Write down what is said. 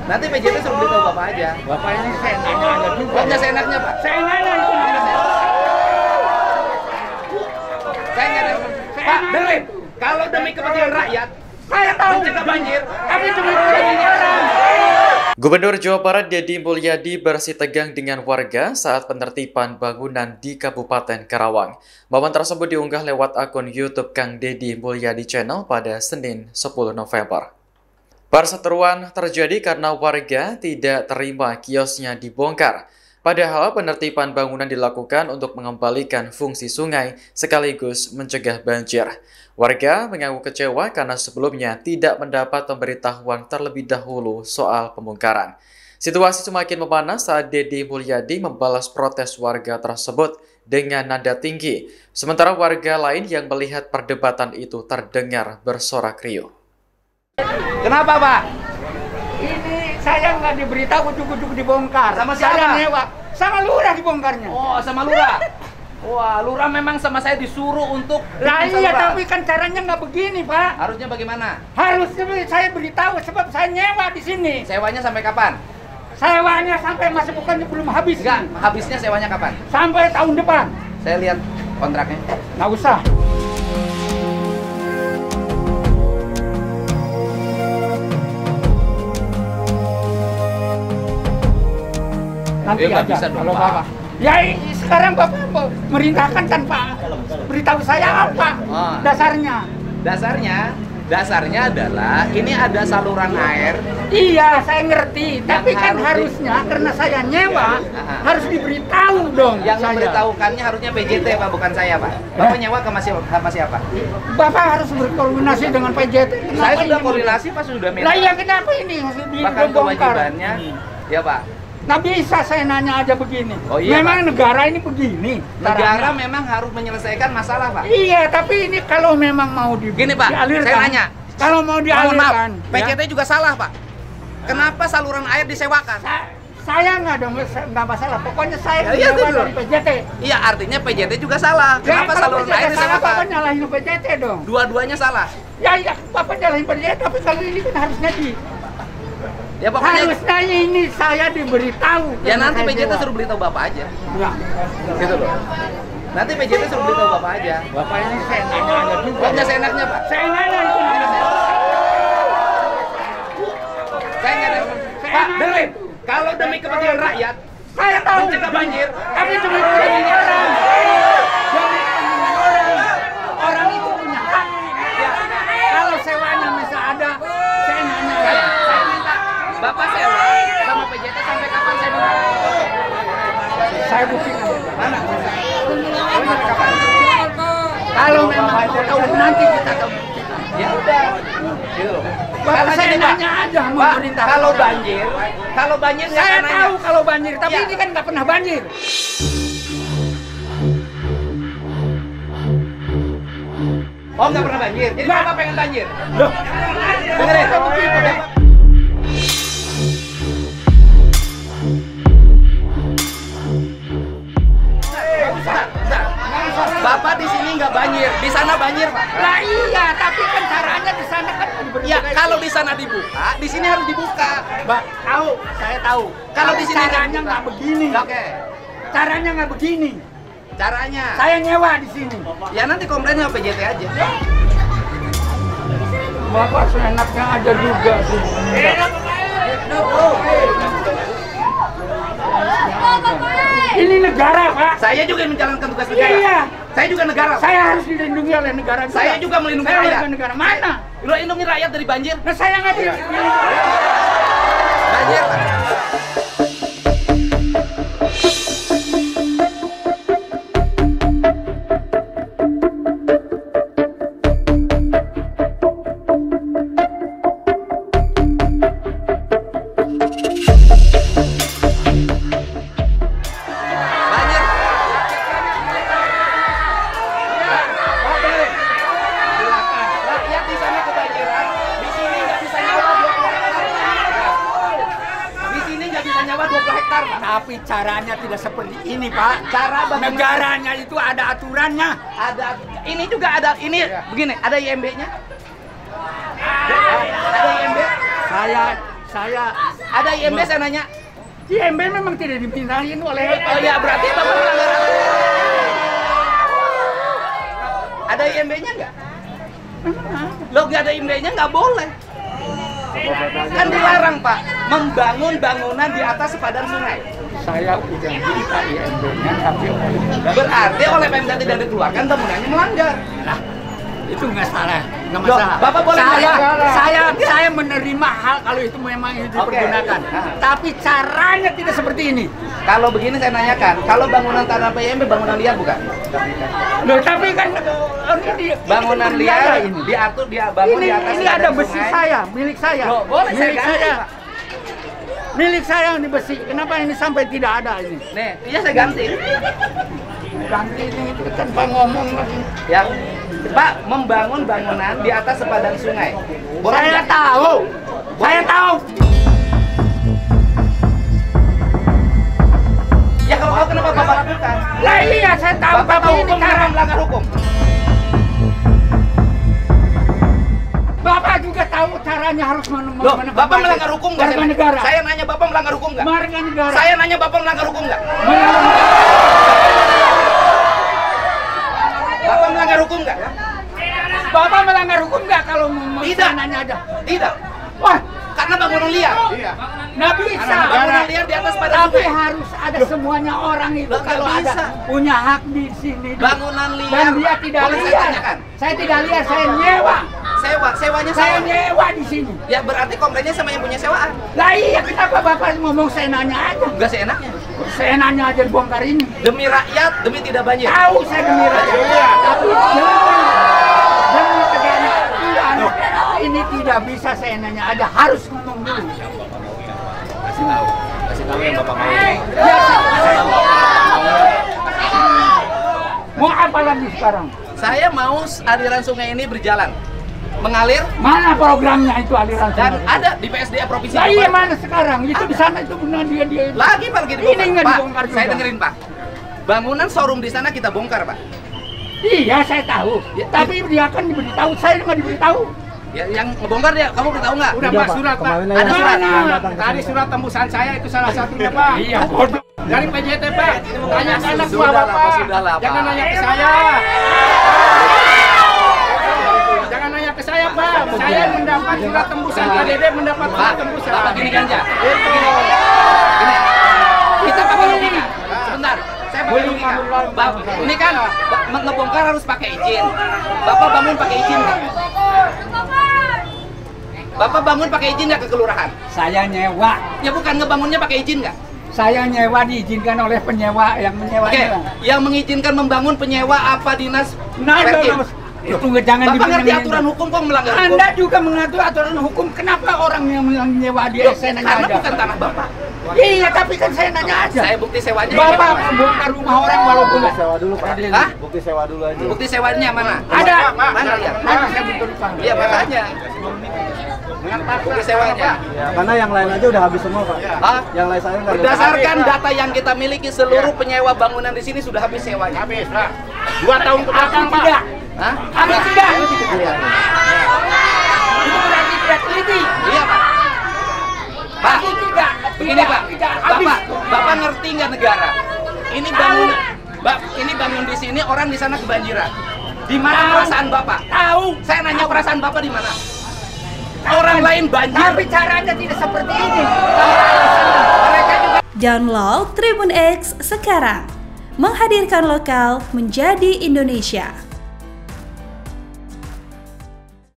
Nanti PJT suruh beritahu Bapak aja. Bapak ini seenaknya ada juga. Kok nggak seenaknya, Pak? Seenaknya itu namanya. Saya nggak ada. Pak, dengerin. Kalau demi kepentingan rakyat, saya tahu mencegah banjir. Tapi demi kepentingan orang. Gubernur Jawa Barat Deddy Mulyadi bersitegang dengan warga saat penertiban bangunan di Kabupaten Karawang. Momen tersebut diunggah lewat akun YouTube Kang Deddy Mulyadi Channel pada Senin 10 November. Perseteruan terjadi karena warga tidak terima kiosnya dibongkar. Padahal penertiban bangunan dilakukan untuk mengembalikan fungsi sungai sekaligus mencegah banjir. Warga mengaku kecewa karena sebelumnya tidak mendapat pemberitahuan terlebih dahulu soal pembongkaran. Situasi semakin memanas saat Deddy Mulyadi membalas protes warga tersebut dengan nada tinggi. Sementara warga lain yang melihat perdebatan itu terdengar bersorak riuh. Kenapa, Pak? Ini saya nggak diberitahu ujuk-ujuk dibongkar. Sama siapa? Saya nyewa. Sama lurah dibongkarnya. Oh, sama lurah. Wah, lurah memang sama saya disuruh untuk Lah bikin iya, saluran. tapi kan caranya nggak begini, Pak. Harusnya bagaimana? Harusnya saya beritahu sebab saya nyewa di sini. Sewanya sampai kapan? Sewanya sampai masa bukannya belum habis. Enggak, habisnya sewanya kapan? Sampai tahun depan. Saya lihat kontraknya. Nggak usah. Nanti Ya, nggak aja, bisa dong, kalau Pak. Bapak. Ya sekarang Bapak merintahkan tanpa beritahu saya apa Oh. dasarnya. Dasarnya adalah ini ada saluran air. Iya, saya ngerti. Tapi kan harus harusnya karena saya nyewa harus diberitahu dong. Yang saya. memberitahukannya harusnya PJT, Pak, bukan saya, Pak. Bapak nyewa ke sama siapa? Bapak harus berkoordinasi dengan PJT. Saya Kenapa sudah ini? koordinasi, Pak, sudah minta. Lah iya, kenapa ini harus Bahkan dibongkar? kewajibannya, ya Pak. Nah bisa saya nanya aja begini. Oh, iya, memang Pak. negara ini begini. Negara caranya. memang harus menyelesaikan masalah, Pak. Iya, tapi ini kalau memang mau Gini, Pak, dialirkan. saya nanya. Kalau mau Mohon dialirkan. maaf, PJT juga salah, Pak. Kenapa saluran air disewakan? Saya nggak masalah. Pokoknya saya Ya, iya, menyewa betul. dari PJT. Iya, artinya PJT juga salah. Ya, Kenapa kalau saluran PJT air salah, Bapak disewakan? nyalahin PJT dong. Dua-duanya salah. Ya, iya, Bapak nyalahin PJT, tapi kalau ini kan harusnya Ya pokoknya harusnya ini saya diberitahu. ya karena nanti saya PJT sewa. suruh beritahu Bapak aja. Ya. Gitu loh. Nanti PJT suruh beritahu Bapak aja. Bapak ini seenaknya ada juga. Kok nggak seenaknya, Pak? Seenaknya itu namanya. Saya nggak ada. Pak, dengerin. Kalau demi kepentingan rakyat, Saya tahu mencegah banjir. tapi demi kepentingan orang. Demi kepentingan orang. Orang itu punya hak. Ya. Kalau sewanya bisa ada, seenaknya ada. Saya minta Bapak sewa sama PJT sampai kapan saya minta? Saya buktikan. Mana? Sampai kapan? Kalau memang mau tahu nanti kita tahu. Ya udah. Gitu loh. Bapak Karena saya gini, Pak. nanya aja Pak, memerintah. kalau banjir nggak Saya akan nanya. tahu kalau banjir, tapi Ya. ini kan nggak pernah banjir. Oh, nggak pernah banjir. Jadi Nggak. Bapak pengen banjir. Loh, Dengerin. begitu deh. Bentar. Bapak di sini nggak banjir, di sana banjir, Pak. Lah iya, tapi kan caranya di sana kan Ya, kalau di sana dibuka, di sini harus dibuka. Mbak, tahu, saya tahu. Kalau di sini caranya nggak begini. Oke. Caranya nggak begini. Caranya. Saya nyewa di sini. Ya nanti komplain sama PJT aja. Bapak seenaknya aja juga sih. Ini negara, Pak. Saya juga yang menjalankan tugas negara. Iya. Saya juga negara. Saya harus dilindungi oleh negara juga. Saya juga melindungi Saya rakyat. warga negara mana? Lo lindungi rakyat dari banjir. Nah, saya nggak dilindungi. Banjir, Pak. Banjir. Pak, dengerin. Rakyat di sana kebanjiran, di sini nggak bisa nyawa 20 hektar. Di sini nggak bisa nyawa 20 hektar, Pak. Tapi caranya tidak seperti ini, Pak. Cara bagaimana? Negaranya itu ada aturannya. Ada, ini juga ada, ini begini, ada IMB-nya. Ada IMB. Saya Ada IMB saya nanya. IMB memang tidak dimintain oleh. Oh ya, berarti Bapak melanggar aturan. Ada IMB-nya nggak? Lo nggak ada IMB-nya nggak boleh. Kan dilarang Pak, membangun bangunan di atas sepadan sungai. Saya udah minta IMB-nya, tapi Berarti oleh Pemda tidak dikeluarkan, bangunannya melanggar. nah, itu nggak salah, nggak Loh, masalah. Bapak boleh saya menerima hal kalau itu memang itu Oke. dipergunakan. Tapi caranya tidak seperti ini. Kalau begini saya nanyakan, kalau bangunan tanah PMB bangunan liar bukan? Loh, tapi kan ini Bangunan ini liar ini. diatur dia bangun di atas Ini sepadan ada besi sungai. saya, milik saya. Loh, boleh saya milik ganti, saya. Pak. Milik saya ini besi. Kenapa ini sampai tidak ada ini? Nih, iya saya ganti. Ganti ini itu tanpa ngomong lagi. Ya, Pak, membangun bangunan di atas sepadan sungai. Boleh Saya nggak? tahu. Saya tahu. Ya kalau tahu kenapa Bapak lakukan? Lah iya saya tahu, Bapak tapi tahu ini hukum cara. melanggar hukum. Bapak juga tahu caranya harus Loh, Bapak melanggar hukum nggak? Warga negara. Saya nanya Bapak melanggar hukum nggak? Warga negara. Saya nanya Bapak melanggar hukum nggak? Bapak melanggar hukum nggak? Bapak melanggar hukum nggak kalau Tidak. nanya ada? Tidak, Wah, karena bangunan liar. nggak bisa. Bangunan liar di atas sepadan Tapi sungai. harus ada semuanya orang itu Loh, nggak kalau ada bisa. punya hak di sini. Bangunan liar. Dan dia tidak Boleh saya liar. tanyakan? Saya tidak liar, saya nyewa. Sewanya Saya saya. nyewa di sini. Ya berarti komplainnya sama yang punya sewaan. Lah iya, kenapa Bapak ngomong saya nanya aja? Enggak seenaknya. Saya nanya aja bongkar ini. Demi rakyat, demi tidak banjir. Tahu saya demi rakyat. Tapi demi tegaknya aturan, ini tidak bisa saya nanya aja, harus ngomong dulu. Kasih tahu yang Bapak mau. Ya, mau apa lagi sekarang? Saya mau aliran sungai ini berjalan, mengalir Mana programnya itu aliran dan sungai? ada di PSDA Provinsi Lah iya Jawa Barat. mana sekarang? Itu di sana itu benar dia. Lagi Pak lagi dibongkar. Ini nggak Pak, dibongkar juga. saya dengerin Pak. Bangunan showroom di sana kita bongkar Pak. Iya saya tahu. Ya, Tapi dia kan diberitahu, saya nggak diberitahu. Ya, yang ngebongkar dia, kamu beritahu nggak? Udah Pak, surat Pak. Ada surat. Tadi surat tembusan saya itu salah satunya Pak. Iya bodoh. Dari PJT Pak. Tanya ke anak buah Sudahlah, Bapak. Pak, sudahlah, Pak. Jangan nanya ke saya. Jangan nanya ke saya Pak. Saya mendapat surat tembusan. PJT mendapat Pak, surat tembusan. Bapak gini ganja. Begini. Gini. Kita pakai logika. Sebentar. Saya pakai logika. Ini kan ngebongkar harus pakai izin. Bapak bangun pakai izin nggak? Bapak bangun pakai izin nggak ke kelurahan? Saya nyewa. Ya bukan ngebangunnya pakai izin nggak? Saya nyewa diizinkan oleh penyewa yang menyewa. Oke, yang mengizinkan membangun penyewa apa dinas? Nah, Perkim? itu jangan Bapak ngerti dibilang- aturan hukum kok melanggar hukum? Anda juga mengatur aturan hukum. Kenapa orang yang menyewa dia? Loh, Saya nanya karena aja. bukan tanah Bapak. Iya, tapi kan saya nanya aja. Saya bukti sewanya. Bapak gimana? bongkar rumah orang walaupun Sewa dulu Pak. Hah? Bukti sewa dulu aja. Bukti sewanya mana? ada. Mana lihat? Nanti saya betul paham. Iya makanya. Bukti sewanya. Karena yang lain aja udah habis semua Pak. Hah? Yang lain saya nggak ada. Berdasarkan data yang kita miliki, seluruh penyewa bangunan di sini sudah habis sewanya. Habis Pak. 2 tahun ke belakang Aku Pak. tidak. Hah? Aku Enggak. tidak. Iya. Itu berarti tidak teliti. Iya Pak. Pak, Aku tidak. begini Pak. Tidak. Habis. Bapak ngerti nggak negara? Ini bangun, ini bangun di sini, orang di sana kebanjiran. Di mana Tahu. perasaan Bapak? Tahu. Saya nanya perasaan Bapak di mana? Orang lain banjir. Tapi caranya tidak seperti ini. Mereka juga Download Tribun X sekarang. Menghadirkan lokal menjadi Indonesia.